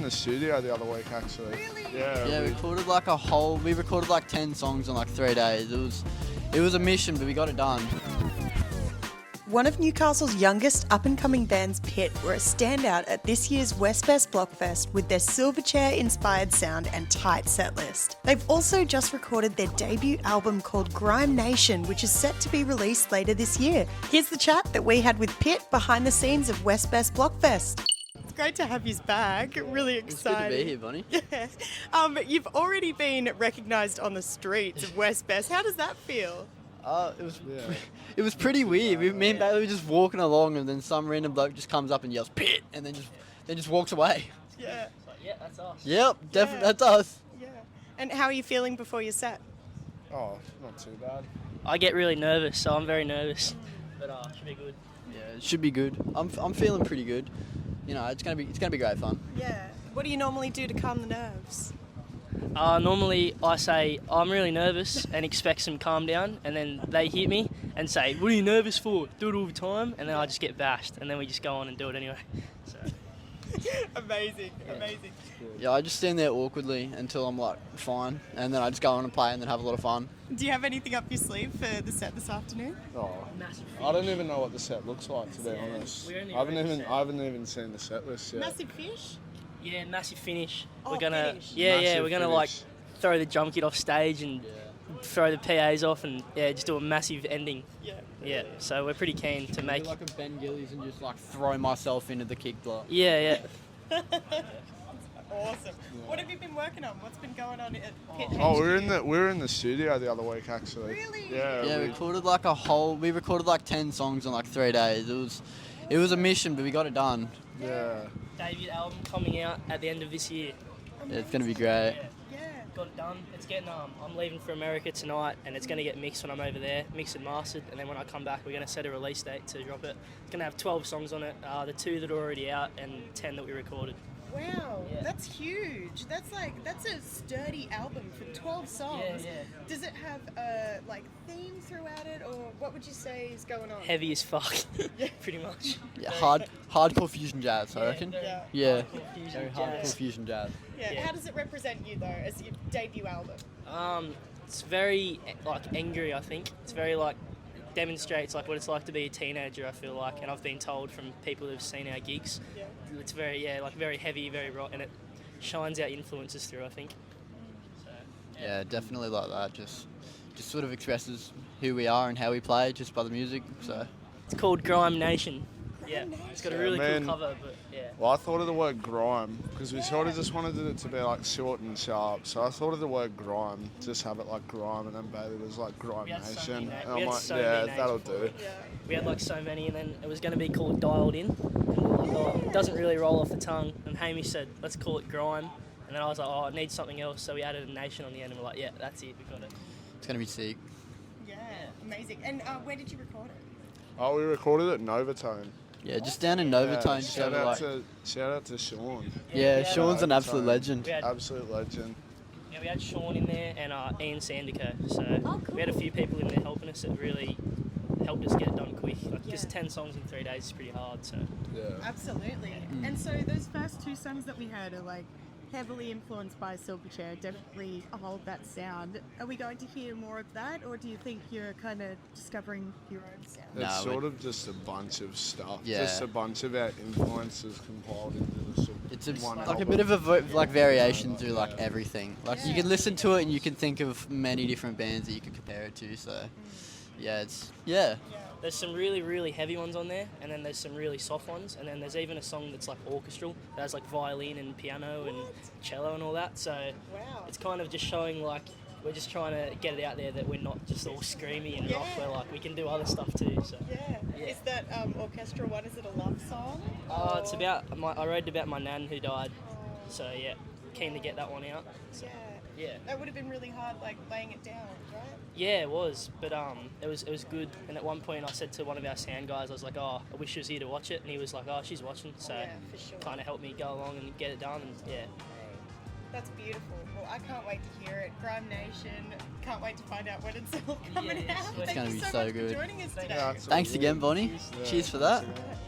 the studio the other week actually. Really? Yeah. Yeah, we recorded like 10 songs in like 3 days. It was a mission, but we got it done. One of Newcastle's youngest up-and-coming bands, Pit, were a standout at this year's West Best Bloc Fest with their Silverchair-inspired sound and tight set list. They've also just recorded their debut album called Grime Nation, which is set to be released later this year. Here's the chat that we had with Pit behind the scenes of West Best Bloc Fest. It's great to have you back. Really excited. It's good to be here, Bonnie. Yeah. You've already been recognised on the streets of West Best. How does that feel? It was pretty weird. Me and Bailey were just walking along, and then some random bloke just comes up and yells "Pit," and then just walks away. Yeah. Yeah, that's us. Yep, definitely that's us. Yeah. And how are you feeling before your set? Oh, not too bad. I get really nervous, so I'm very nervous. But it should be good. Yeah, it should be good. I'm feeling pretty good. You know, it's gonna be great fun. Yeah. What do you normally do to calm the nerves? Normally I say I'm really nervous and expect some calm down, and then they hit me and say, "What are you nervous for? Do it all the time," and then I just get bashed, and then we just go on and do it anyway. So. Amazing. Yeah, I just stand there awkwardly until I'm like fine, and then I just go on and play and then have a lot of fun. Do you have anything up your sleeve for the set this afternoon? Oh, I don't even know what the set looks like, to be honest. I haven't even seen the set list yet. Massive fish? Yeah, massive finish. Oh, we're gonna finish. we're gonna like finish. throw the drum kit off stage and throw the PAs off and just do a massive ending. Yeah. So we're pretty keen to make. Like a Ben Gillies and just like throw myself into the kick block. Yeah. Awesome. What have you been working on? What's been going on at Pit? Oh, we were in the studio the other week actually. Really? Yeah, we recorded like 10 songs in like 3 days. It was a mission, but we got it done. Yeah. Debut album coming out at the end of this year. Yeah, it's gonna be great. Yeah. Got it done. It's getting. I'm leaving for America tonight, and it's gonna get mixed when I'm over there, mixed and mastered. And then when I come back, we're gonna set a release date to drop it. It's gonna have 12 songs on it. The 2 that are already out, and 10 that we recorded. Wow, Yeah. that's huge. That's a sturdy album for 12 songs. Yeah. Does it have like themes throughout it, or what would you say is going on? Heavy as fuck, pretty much. Yeah, hardcore fusion jazz, I reckon. Yeah, Hardcore fusion very jazz. hardcore fusion jazz. Yeah. How does it represent you though, as your debut album? It's very like angry. I think it's very like demonstrates like what it's like to be a teenager. I feel like, and I've been told from people who've seen our gigs, it's very very heavy, very rock, and it shines our influences through. I think. So, Yeah, definitely like that. Just sort of expresses who we are and how we play just by the music. So it's called Grime Nation. Yeah, it's got a really Yeah, cool cover, but yeah. Well, I thought of the word grime because we sort of just wanted it to be like short and sharp. So I thought of the word grime, just have it like grime, and then Bailey was like Grime We had so Nation. many And we I'm had like, so yeah, many names that'll for do. it. We had like so many, and then it was going to be called Dialed In. And we were like, oh, it doesn't really roll off the tongue. And Hamish said, let's call it Grime. And then I was like, oh, it needs something else. So we added a nation on the end, and we're like, yeah, that's it, we got it. it's gonna be sick. Yeah, amazing. And where did you record it? Oh, we recorded it at Novatone. Yeah, just down in Novatone. Just shout over out like. to Sean. Yeah, we Sean's an Novatone. absolute legend. We had, Absolute legend. we had Sean in there and Ian Sandico. So cool. we had a few people in there helping us that really helped us get it done quick. Like, just 10 songs in 3 days is pretty hard. So Yeah. Absolutely. And so those first 2 songs that we heard are like heavily influenced by Silverchair, definitely hold that sound. Are we going to hear more of that, or do you think you're kind of discovering your own sound? It's No, sort of just a bunch of stuff. Yeah. Just a bunch of our influences compiled into the It's one like album. a bit of a like variation through like everything. Like you can listen to it and you can think of many different bands that you could compare it to. So yeah, there's some really, really heavy ones on there, and then there's some really soft ones, and then there's even a song that's like orchestral, that has like violin and piano and cello and all that. So Wow. it's kind of just showing like we're just trying to get it out there that we're not just all screamy and rock. We're like we can do other stuff too. So Yeah. Is that orchestral one, is it a love song? it's about I wrote about my nan who died. So yeah, keen to get that one out. So, yeah. That would have been really hard, like laying it down, right? Yeah, it was, but it was good. And at one point, I said to one of our sound guys, I was like, "Oh, I wish she was here to watch it," and he was like, "Oh, she's watching," so Yeah, for sure. kind of helped me go along and get it done. And yeah, That's beautiful. Well, I can't wait to hear it. Grime Nation. Can't wait to find out when it's all coming Yeah, out. it's Thank gonna you be so so much good. for joining us today. Yeah, Thanks again, Bonnie. Yeah, Cheers for that. thanks again.